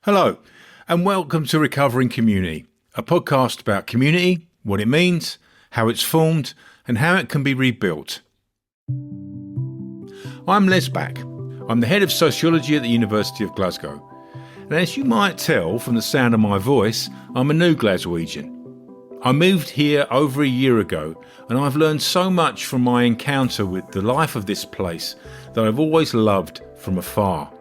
Hello, and welcome to Recovering Community, a podcast about community, what it means, how it's formed, and how it can be rebuilt. I'm Les Back. I'm the head of sociology at the University of Glasgow. And as you might tell from the sound of my voice, I'm a new Glaswegian. I moved here over a year ago, and I've learned so much from my encounter with the life of this place that I've always loved from afar.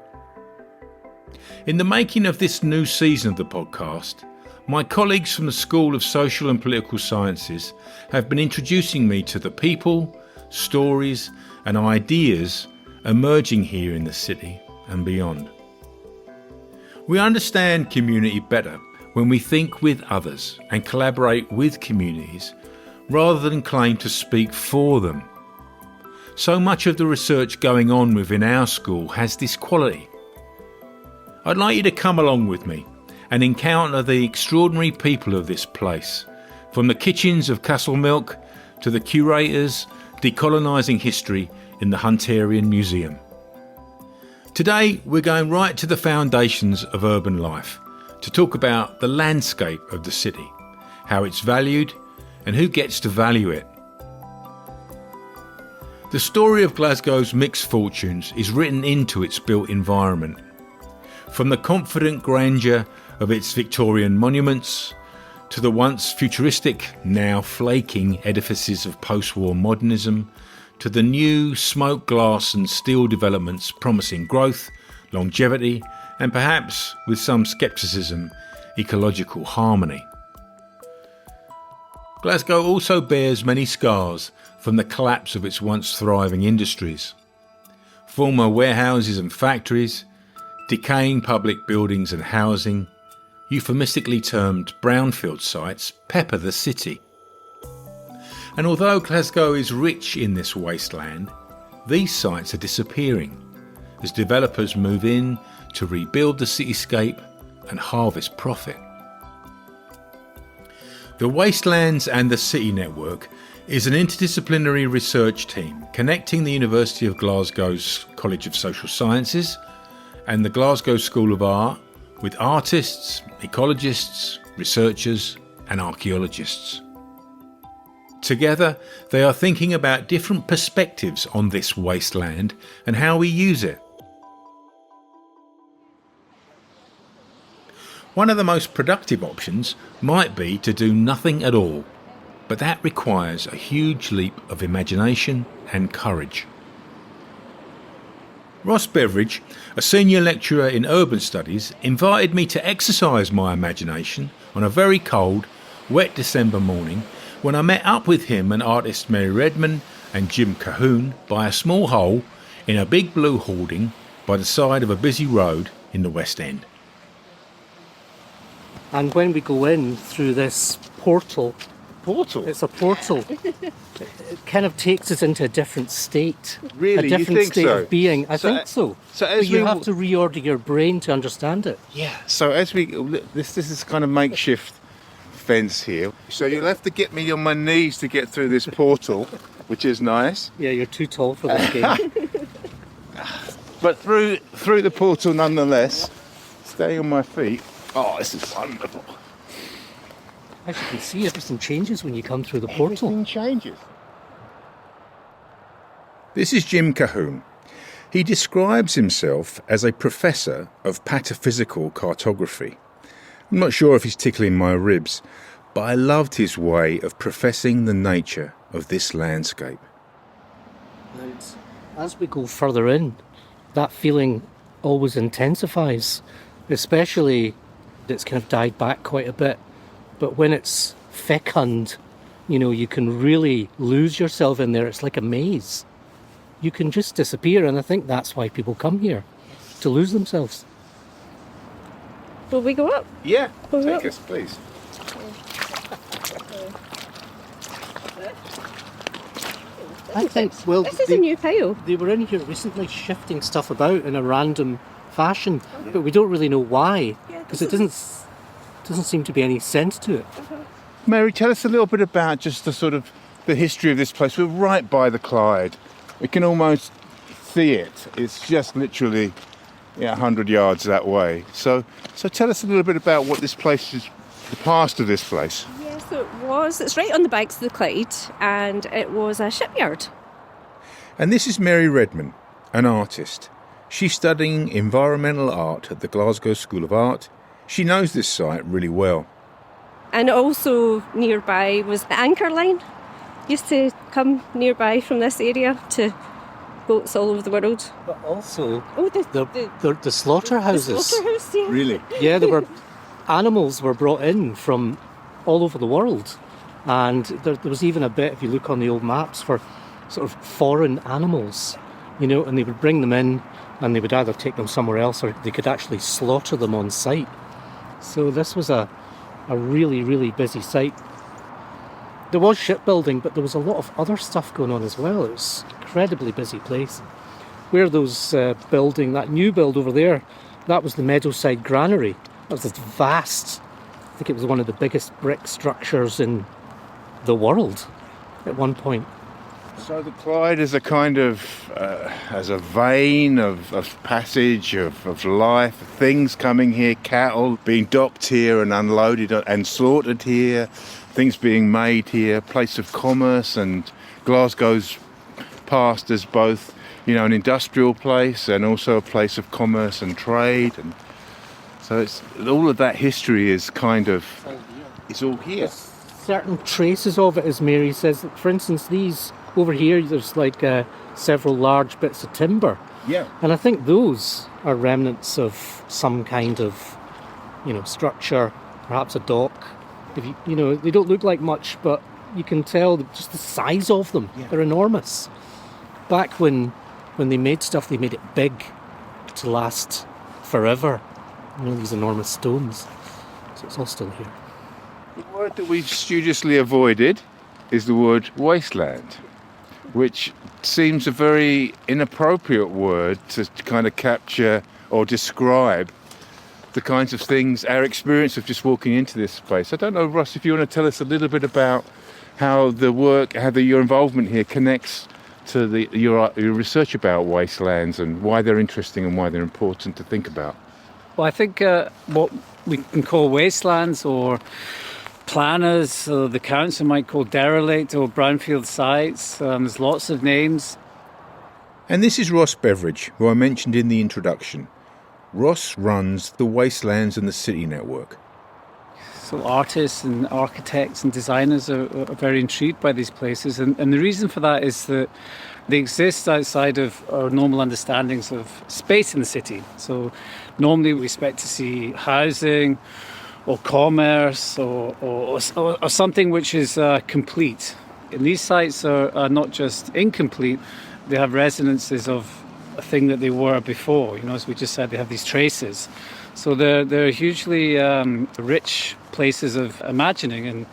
In the making of this new season of the podcast, my colleagues from the School of Social and Political Sciences have been introducing me to the people, stories and ideas emerging here in the city and beyond. We understand community better when we think with others and collaborate with communities rather than claim to speak for them. So much of the research going on within our school has this quality. I'd like you to come along with me and encounter the extraordinary people of this place, from the kitchens of Castlemilk to the curators decolonising history in the Hunterian Museum. Today we're going right to the foundations of urban life to talk about the landscape of the city, how it's valued and who gets to value it. The story of Glasgow's mixed fortunes is written into its built environment. From the confident grandeur of its Victorian monuments, to the once futuristic, now flaking edifices of post-war modernism, to the new smoke glass and steel developments promising growth, longevity, and perhaps, with some scepticism, ecological harmony. Glasgow also bears many scars from the collapse of its once thriving industries. Former warehouses and factories, decaying public buildings and housing, euphemistically termed brownfield sites, pepper the city. And although Glasgow is rich in this wasteland, these sites are disappearing as developers move in to rebuild the cityscape and harvest profit. The Wastelands and the City Network is an interdisciplinary research team connecting the University of Glasgow's College of Social Sciences and the Glasgow School of Art with artists, ecologists, researchers and archaeologists. Together, they are thinking about different perspectives on this wasteland and how we use it. One of the most productive options might be to do nothing at all, but that requires a huge leap of imagination and courage. Ross Beveridge, a senior lecturer in urban studies, invited me to exercise my imagination on a very cold, wet December morning when I met up with him and artist Mary Redmond and Jim Colquhoun by a small hole in a big blue hoarding by the side of a busy road in the West End. And when we go in through this portal, it's a portal. It kind of takes us into a different state. Really? A different You think state so? of being. I think so. So But you have to reorder your brain to understand it. Yeah. So as we this is kind of makeshift fence here. So you'll have to get me on my knees to get through this portal, which is nice. Yeah, you're too tall for this game. But through the portal nonetheless, staying on my feet. Oh, this is wonderful. As you can see, everything changes when you come through the portal. Everything changes. This is Jim Colquhoun. He describes himself as a professor of pataphysical cartography. I'm not sure if he's tickling my ribs, but I loved his way of professing the nature of this landscape. And as we go further in, that feeling always intensifies, especially it's kind of died back quite a bit. But when it's fecund, you can really lose yourself in there. It's like a maze. You can just disappear, and I think that's why people come here, to lose themselves. Will we go up? Yeah. Will we Take up? us, please. I think, well, This is a new tile. they were in here recently shifting stuff about in a random fashion, but we don't really know why, because it doesn't seem to be any sense to it. Mary, tell us a little bit about just the history of this place. We're right by the Clyde. We can almost see it. It's just literally 100 yards that way. So tell us a little bit about what this place is, the past of this place. Yeah, so it's right on the banks of the Clyde, and it was a shipyard. And this is Mary Redmond, an artist. She's studying environmental art at the Glasgow School of Art. She knows this site really well. And also nearby was the anchor line. Used to come nearby from this area to boats all over the world. But also the slaughterhouses. slaughterhouse, yeah. Really? Yeah, animals were brought in from all over the world. And there was even a bit, if you look on the old maps, for sort of foreign animals, and they would bring them in and they would either take them somewhere else or they could actually slaughter them on site. So this was a really, really busy site. There was shipbuilding, but there was a lot of other stuff going on as well. It was an incredibly busy place. Where those building, that new build over there, that was the Meadowside Granary. That was this vast, I think it was one of the biggest brick structures in the world at one point. So the Clyde is a kind of, as a vein of passage, of life, things coming here, cattle being docked here and unloaded and slaughtered here, things being made here, place of commerce, and Glasgow's past as both, an industrial place and also a place of commerce and trade. And so it's all of that history is kind of, it's all here. Certain traces of it, as Mary says. For instance, these over here, there's like several large bits of timber. Yeah. And I think those are remnants of some kind of, structure, perhaps a dock. If they don't look like much, but you can tell just the size of them. Yeah. They're enormous. Back when they made stuff, they made it big to last forever. These enormous stones. So it's all still here. The word that we've studiously avoided is the word wasteland, which seems a very inappropriate word to kind of capture or describe the kinds of things, our experience of just walking into this place. I don't know, Ross, if you want to tell us a little bit about how your involvement here connects to your research about wastelands and why they're interesting and why they're important to think about. Well, I think what we can call wastelands, or planners, or the council might call derelict or brownfield sites. There's lots of names. And this is Ross Beveridge, who I mentioned in the introduction. Ross runs the Wastelands and the City Network. So artists and architects and designers are very intrigued by these places. And the reason for that is that they exist outside of our normal understandings of space in the city. So normally we expect to see housing or commerce or something which is complete. And these sites are not just incomplete, they have resonances of a thing that they were before. As we just said, they have these traces. So they're hugely rich places of imagining and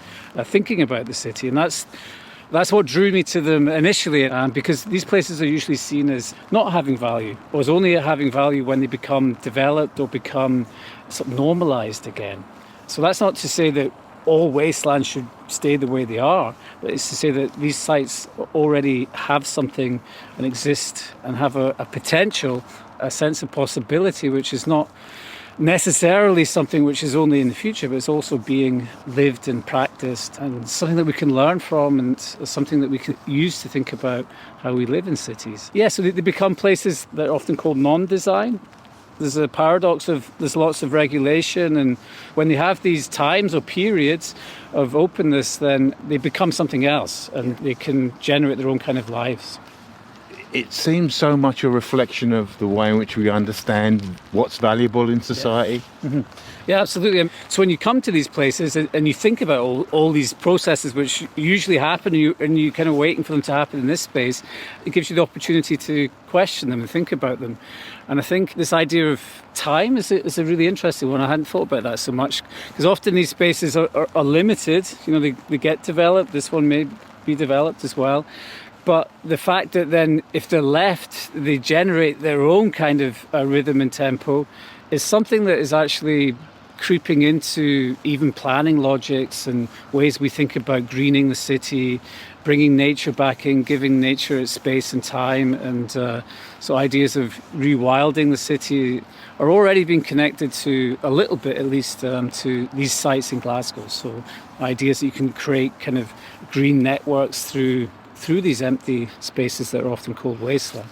thinking about the city. And that's what drew me to them initially, because these places are usually seen as not having value, or as only having value when they become developed or become sort of normalised again. So that's not to say that all wastelands should stay the way they are, but it's to say that these sites already have something and exist and have a potential, a sense of possibility, which is not necessarily something which is only in the future, but it's also being lived and practiced, and something that we can learn from, and something that we can use to think about how we live in cities. Yeah, so they become places that are often called non-design. There's a paradox of there's lots of regulation, and when they have these times or periods of openness, then they become something else and they can generate their own kind of lives. It seems so much a reflection of the way in which we understand what's valuable in society. Yeah. Mm-hmm. Yeah, absolutely. So when you come to these places and you think about all these processes which usually happen, and you kind of waiting for them to happen in this space, it gives you the opportunity to question them and think about them. And I think this idea of time is a really interesting one. I hadn't thought about that so much, because often these spaces are limited. They get developed. This one may be developed as well. But the fact that then, if they're left, they generate their own kind of rhythm and tempo is something that is actually creeping into even planning logics and ways we think about greening the city, bringing nature back in, giving nature its space and time. And so ideas of rewilding the city are already being connected to, a little bit at least, to these sites in Glasgow. So ideas that you can create kind of green networks through these empty spaces that are often called wasteland.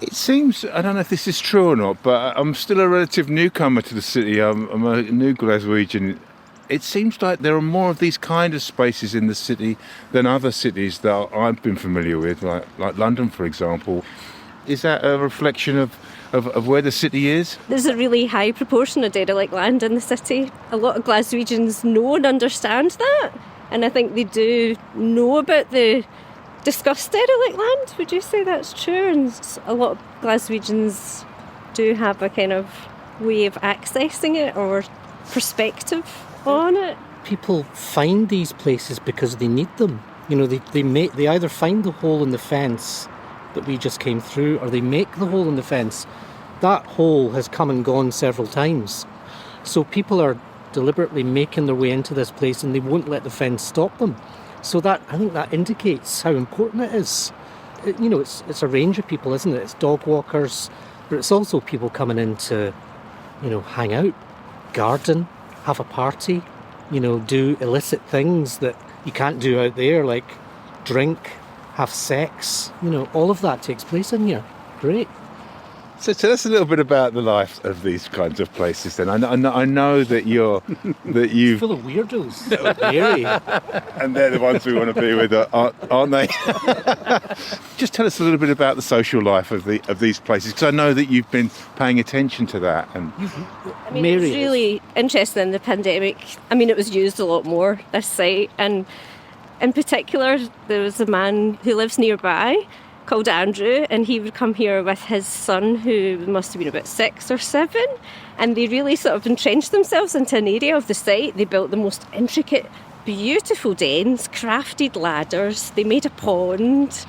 It seems, I don't know if this is true or not, but I'm still a relative newcomer to the city. I'm a new Glaswegian. It seems like there are more of these kind of spaces in the city than other cities that I've been familiar with, like London, for example. Is that a reflection of where the city is? There's a really high proportion of derelict land in the city. A lot of Glaswegians know and understand that, and I think they do know about the discussed derelict land. Would you say that's true? And a lot of Glaswegians do have a kind of way of accessing it or perspective on it. People find these places because they need them. You know, they either find the hole in the fence that we just came through, or they make the hole in the fence. That hole has come and gone several times. So people are deliberately making their way into this place, and they won't let the fence stop them. So that, I think that indicates how important it is. It's a range of people, isn't it? It's dog walkers, but it's also people coming in to, hang out, garden, have a party, do illicit things that you can't do out there, like drink, have sex. All of that takes place in here. Great. So tell us a little bit about the life of these kinds of places then. I know that you've full of weirdos. Very. And they're the ones we want to be with, aren't they? Just tell us a little bit about the social life of these places, because I know that you've been paying attention to that. And it was really interesting in the pandemic. It was used a lot more, this site, and in particular there was a man who lives nearby called Andrew, and he would come here with his son, who must have been about 6 or 7, and they really sort of entrenched themselves into an area of the site. They built the most intricate, beautiful dens, crafted ladders, they made a pond,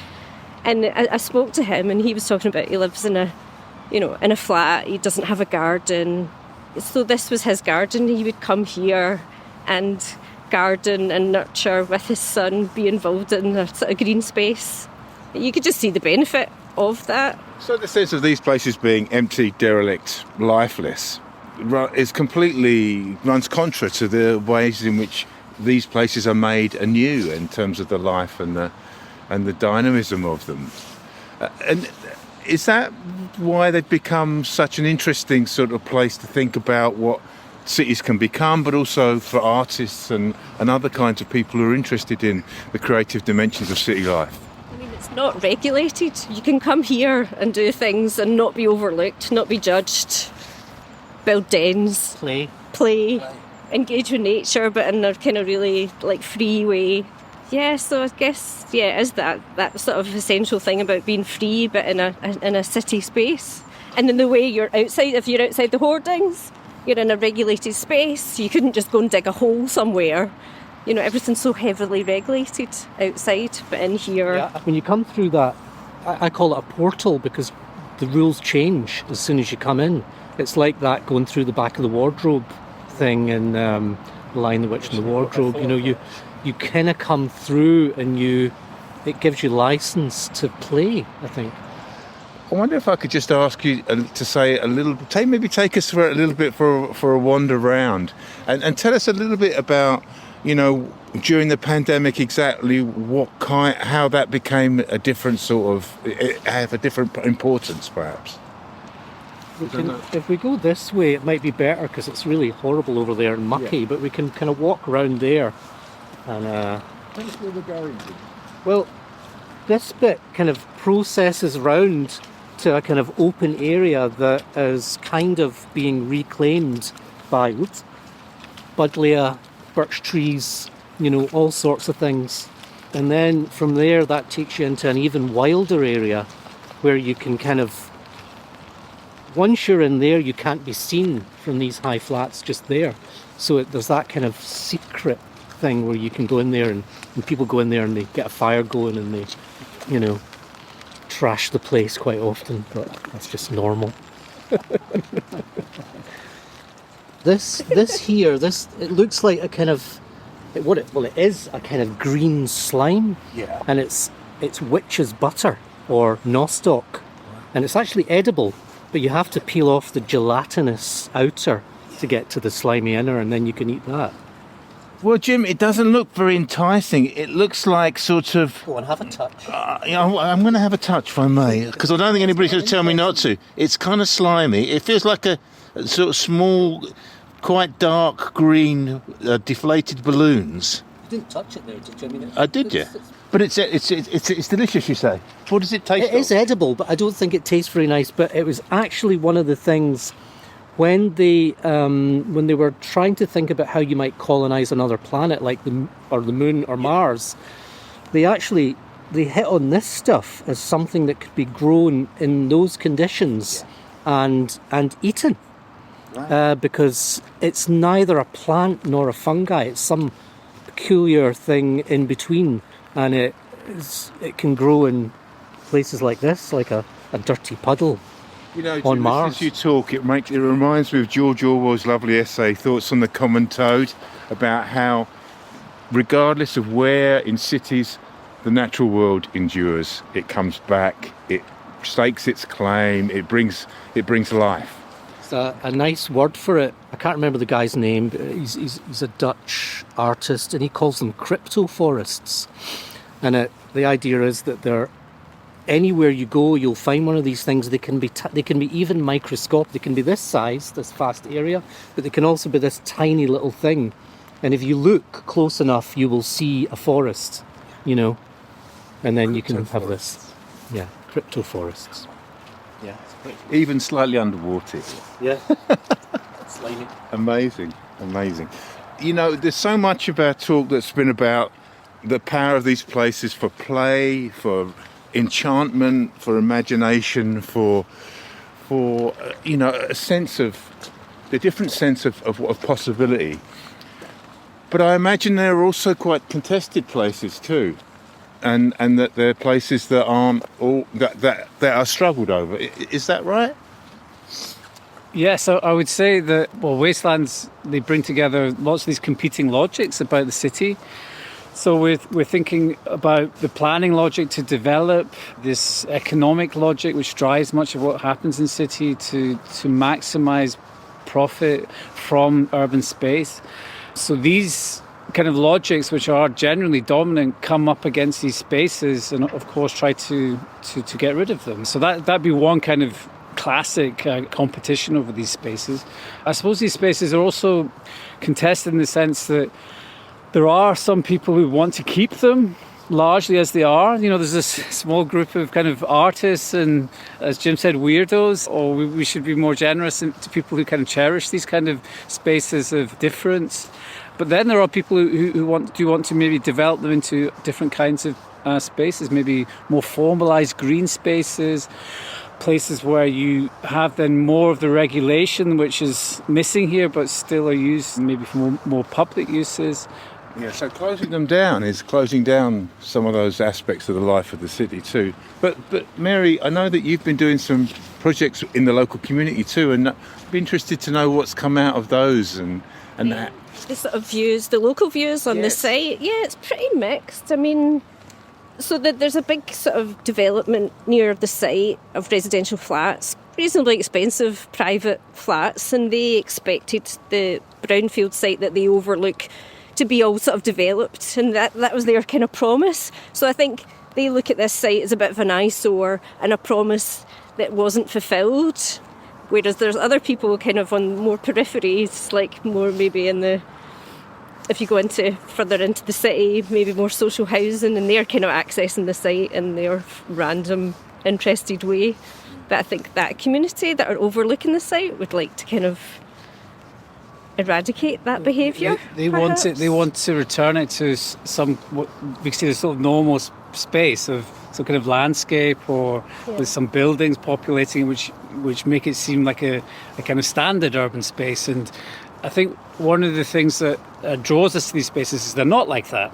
and I spoke to him, and he was talking about he lives in a flat, he doesn't have a garden, so this was his garden. He would come here and garden and nurture with his son, be involved in a sort of green space. You could just see the benefit of that. So the sense of these places being empty, derelict, lifeless, is completely runs contra to the ways in which these places are made anew in terms of the life and the dynamism of them. And is that why they've become such an interesting sort of place to think about what cities can become, but also for artists and other kinds of people who are interested in the creative dimensions of city life? It's not regulated. You can come here and do things and not be overlooked, not be judged, build dens, play, engage with nature, but in a kind of really free way. Yeah, so I guess it is that sort of essential thing about being free, but in a city space. And in the way you're outside, if you're outside the hoardings, you're in a regulated space. You couldn't just go and dig a hole somewhere. Everything's so heavily regulated outside, but in here... Yeah, when you come through that, I call it a portal, because the rules change as soon as you come in. It's like that going through the back of the wardrobe thing in The Lion, the Witch and the Wardrobe. You kind of come through and it gives you license to play, I think. I wonder if I could just ask you to say take us for a little bit for a wander round and tell us a little bit about, during the pandemic, exactly how that became a different have a different importance, perhaps. If we go this way, it might be better, because it's really horrible over there and mucky, but we can kind of walk around there. And tell us where we're going. Well, this bit kind of processes round to a kind of open area that is kind of being reclaimed by buddleia, birch trees, all sorts of things. And then from there, that takes you into an even wilder area where you can kind of, once you're in there, you can't be seen from these high flats just there. So there's that kind of secret thing where you can go in there and people go in there and they get a fire going and they, trash the place quite often, but that's just normal. This here, it looks like a kind of it is a kind of green slime. Yeah. And it's witch's butter or nostoc, and it's actually edible, but you have to peel off the gelatinous outer to get to the slimy inner, and then you can eat that. Well, Jim, it doesn't look very enticing. It looks like sort of... Go on, have a touch. I'm going to have a touch, if I may, because I don't think anybody's going to tell me not to. It's kind of slimy. It feels like a sort of small, quite dark green deflated balloons. You didn't touch it there, did you? I mean, Did you? But it's delicious, you say. What does it taste It is edible, but I don't think it tastes very nice. But it was actually one of the things when they were trying to think about how you might colonize another planet, like the moon or Mars. They hit on this stuff as something that could be grown in those conditions and eaten, because it's neither a plant nor a fungi. It's some peculiar thing in between, and it can grow in places like this, like a dirty puddle. You know, on Jim, Mars. as you talk, it reminds me of George Orwell's lovely essay, Thoughts on the Common Toad, about how, regardless of where in cities the natural world endures, it comes back, it stakes its claim, it brings life. It's a nice word for it. I can't remember the guy's name, but he's a Dutch artist, and he calls them cryptoforests. And the idea is that they're anywhere you go, you'll find one of these things. They can be even microscopic. They can be this size, this vast area, but they can also be this tiny little thing. And if you look close enough, you will see a forest, and then you can have this. Yeah, cryptoforests. Yeah, it's pretty cool. Even slightly underwater. Yeah, slimy. Amazing. There's so much of our talk that's been about the power of these places for play, for enchantment, for imagination, for a sense of the different sense of possibility. But I imagine there are also quite contested places too, and that there are places that aren't all that are struggled over. Is that right? Yeah, so I would say that wastelands, they bring together lots of these competing logics about the city. So we're thinking about the planning logic to develop this economic logic, which drives much of what happens in city to maximise profit from urban space. So these kind of logics, which are generally dominant, come up against these spaces and, of course, try to get rid of them. So that'd be one kind of classic competition over these spaces. I suppose these spaces are also contested in the sense that there are some people who want to keep them largely as they are. There's this small group of kind of artists and, as Jim said, weirdos, or we should be more generous to people who kind of cherish these kind of spaces of difference. But then there are people who want to maybe develop them into different kinds of spaces, maybe more formalised green spaces, places where you have then more of the regulation which is missing here but still are used maybe for more public uses. Yeah, so closing them down is closing down some of those aspects of the life of the city too. But Mary, I know that you've been doing some projects in the local community too, and I'd be interested to know what's come out of those and that. The sort of views, the local views on the site, it's pretty mixed. I mean, so there's a big sort of development near the site of residential flats, reasonably expensive private flats, and they expected the brownfield site that they overlook to be all sort of developed, and that was their kind of promise. So I think they look at this site as a bit of an eyesore and a promise that wasn't fulfilled, whereas there's other people kind of on more peripheries, like more maybe if you go further into the city, maybe more social housing, and they're kind of accessing the site in their random interested way. But I think that community that are overlooking the site would like to kind of eradicate that behaviour. They want to return it to some what we see as sort of normal space of some kind of landscape or with some buildings populating which make it seem like a kind of standard urban space. And I think one of the things that draws us to these spaces is they're not like that.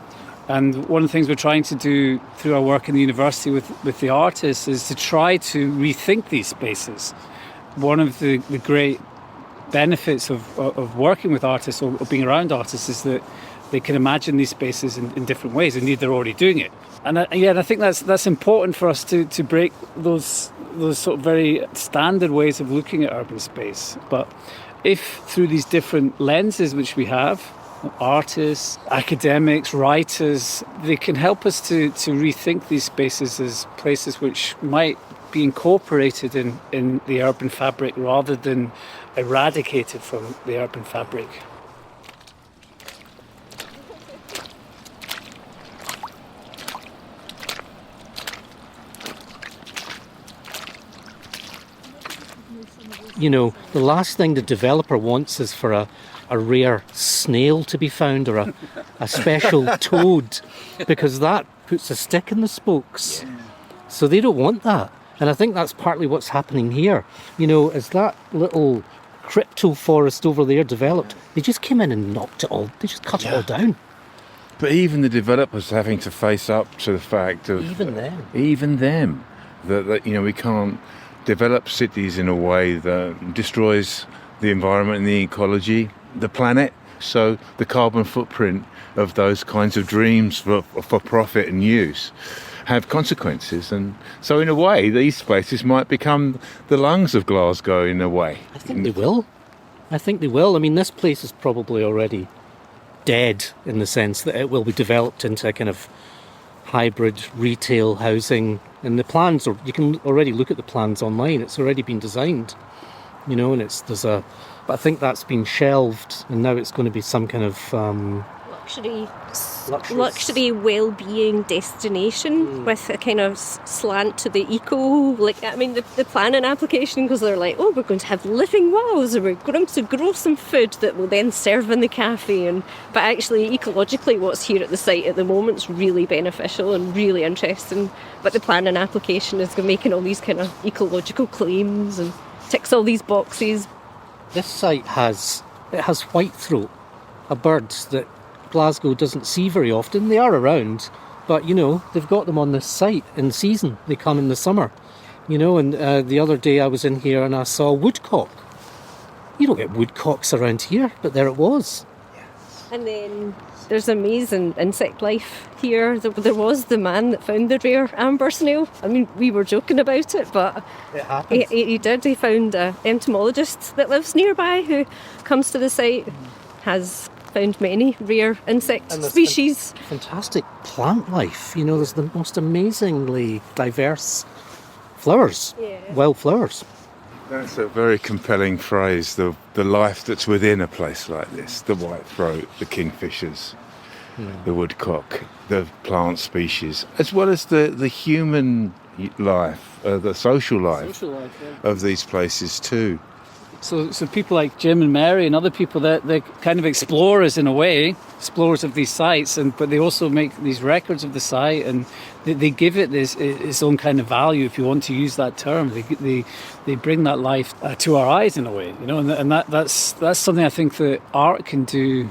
And one of the things we're trying to do through our work in the university with the artists is to try to rethink these spaces. One of the great benefits of working with artists or being around artists is that they can imagine these spaces in different ways, and indeed they're already doing it. And I think that's important for us to break those sort of very standard ways of looking at urban space. But if through these different lenses which we have, artists, academics, writers, they can help us to rethink these spaces as places which might be incorporated in the urban fabric rather than eradicated from the urban fabric. You know, the last thing the developer wants is for a rare snail to be found or a special toad, because that puts a stick in the spokes. Yeah. So they don't want that. And I think that's partly what's happening here. You know, as that little crypto forest over there developed, they just came in and knocked it all, they just cut it all down. But even the developers having to face up to the fact of... Even them. That you know, we can't develop cities in a way that destroys the environment and the ecology, the planet. So the carbon footprint of those kinds of dreams for profit and use have consequences. And so in a way, these spaces might become the lungs of Glasgow in a way. I think they will. I mean, this place is probably already dead in the sense that it will be developed into a kind of hybrid retail housing. And the plans, or you can already look at the plans online, it's already been designed, you know, and but I think that's been shelved, and now it's going to be some kind of luxury well-being destination with a kind of slant to the eco. Like, I mean, the planning application, because they're like, oh, we're going to have living wells, and we're going to grow some food that will then serve in the cafe. But actually, ecologically, what's here at the site at the moment is really beneficial and really interesting. But the planning application is making all these kind of ecological claims and ticks all these boxes. This site has whitethroat, a bird that Glasgow doesn't see very often. They are around, but you know, they've got them on this site in season. They come in the summer, you know, and the other day I was in here and I saw woodcock. You don't get woodcocks around here, but there it was. And then there's amazing insect life here. There was the man that found the rare amber snail. I mean, we were joking about it, but it happened. He did. He found an entomologist that lives nearby who comes to the site, has found many rare insect species. Fantastic plant life. You know, there's the most amazingly diverse flowers, wild flowers. That's a very compelling phrase, the life that's within a place like this. The whitethroat, the kingfishers, the woodcock, the plant species, as well as the human life, the social life, of these places too. So people like Jim and Mary and other people, they're kind of explorers in a way, explorers of these sites, but they also make these records of the site, and they give it its own kind of value, if you want to use that term. They bring that life to our eyes in a way, you know, and that's something I think that art can do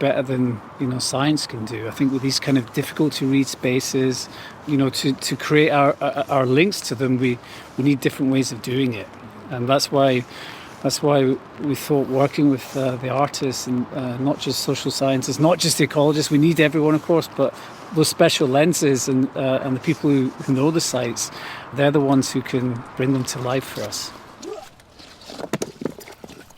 better than, you know, science can do. I think with these kind of difficult to read spaces, you know, to create our links to them, we need different ways of doing it, and that's why we thought working with the artists and not just social scientists, not just the ecologists, we need everyone, of course, but those special lenses and the people who know the sites, they're the ones who can bring them to life for us.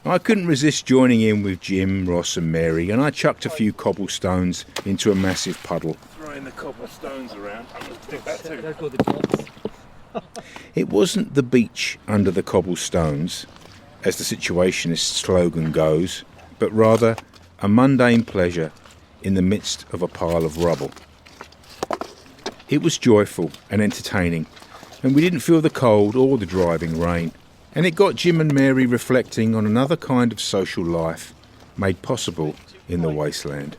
I couldn't resist joining in with Jim, Ross and Mary, and I chucked a few cobblestones into a massive puddle. Throwing the cobblestones around. There go the gloves. It wasn't the beach under the cobblestones, as the Situationist slogan goes, but rather a mundane pleasure in the midst of a pile of rubble. It was joyful and entertaining, and we didn't feel the cold or the driving rain, and it got Jim and Mary reflecting on another kind of social life made possible in the wasteland.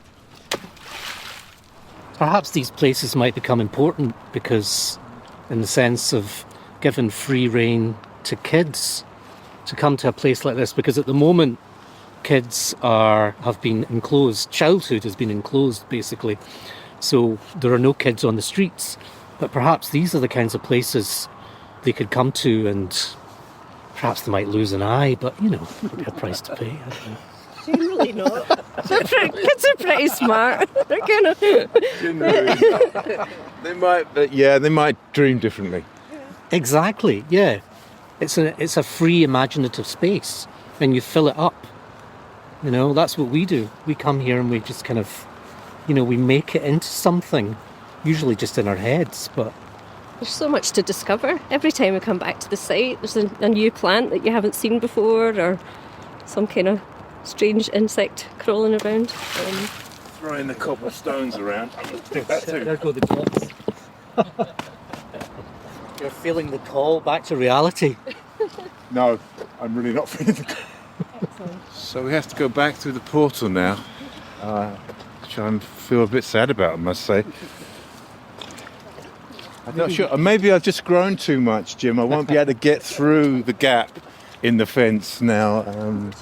Perhaps these places might become important because, in the sense of giving free rein to kids to come to a place like this, because at the moment kids have been enclosed, childhood has been enclosed basically, so there are no kids on the streets, but perhaps these are the kinds of places they could come to and Perhaps they might lose an eye, but, you know, it'll be a price to pay. I don't know. Generally not. Kids are pretty smart. They're gonna. They might dream differently. Exactly, yeah. It's a free imaginative space, and you fill it up. You know, that's what we do. We come here and we just kind of, you know, we make it into something, usually just in our heads, but... There's so much to discover. Every time we come back to the site, there's a new plant that you haven't seen before, or some kind of strange insect crawling around. Throwing the cobblestones around. There go the gloves. You're feeling the call back to reality. No, I'm really not feeling the call. So we have to go back through the portal now, which I feel a bit sad about, I must say. I'm not sure. Maybe I've just grown too much, Jim. I won't be able to get through the gap in the fence now.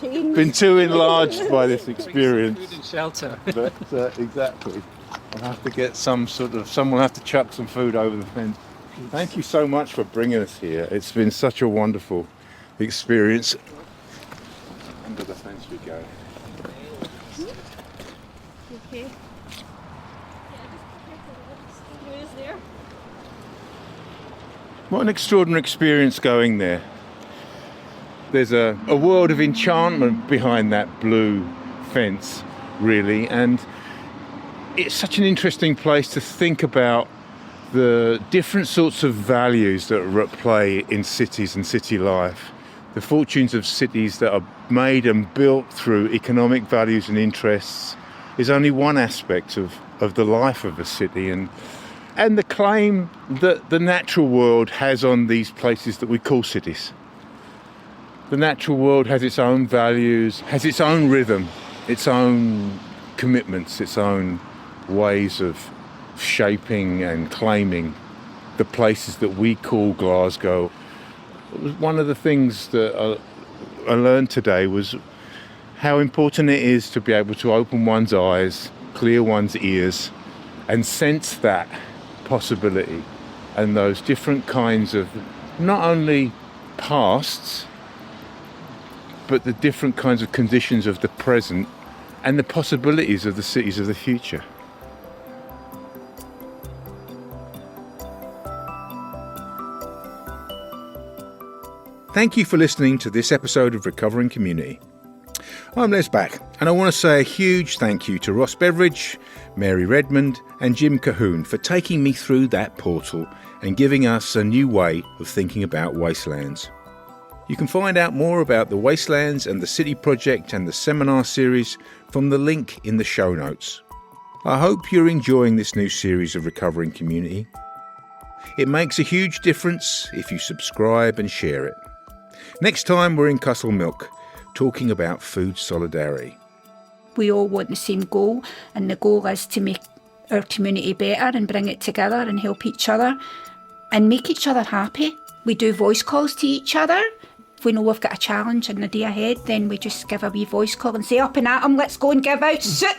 Been too enlarged by this experience. Food and shelter. But exactly. I'll have to get someone will have to chuck some food over the fence. Thank you so much for bringing us here. It's been such a wonderful experience. Under the fence we go. Okay. What an extraordinary experience going there. There's a world of enchantment behind that blue fence, really, and it's such an interesting place to think about the different sorts of values that are at play in cities and city life. The fortunes of cities that are made and built through economic values and interests is only one aspect of the life of a city, and the claim that the natural world has on these places that we call cities. The natural world has its own values, has its own rhythm, its own commitments, its own ways of shaping and claiming the places that we call Glasgow. One of the things that I learned today was how important it is to be able to open one's eyes, clear one's ears, and sense that possibility and those different kinds of not only pasts, but the different kinds of conditions of the present and the possibilities of the cities of the future. Thank you for listening to this episode of Recovering Community. I'm Les Back, and I want to say a huge thank you to Ross Beveridge, Mary Redmond and Jim Colquhoun for taking me through that portal and giving us a new way of thinking about wastelands. You can find out more about the Wastelands and the City Project and the seminar series from the link in the show notes. I hope you're enjoying this new series of Recovering Community. It makes a huge difference if you subscribe and share it. Next time we're in Castlemilk, talking about food solidarity. We all want the same goal, and the goal is to make our community better and bring it together and help each other and make each other happy. We do voice calls to each other. If we know we've got a challenge in the day ahead, then we just give a wee voice call and say, up and at 'em, let's go and give out soup,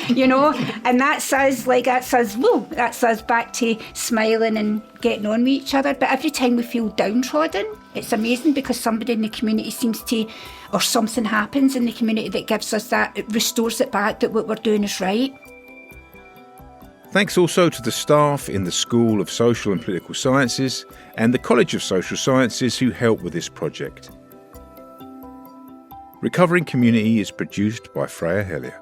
you know. And that's us back to smiling and getting on with each other. But every time we feel downtrodden, it's amazing because somebody in the community seems to, or something happens in the community that gives us that, it restores it back that what we're doing is right. Thanks also to the staff in the School of Social and Political Sciences and the College of Social Sciences who help with this project. Recovering Community is produced by Freya Hellier.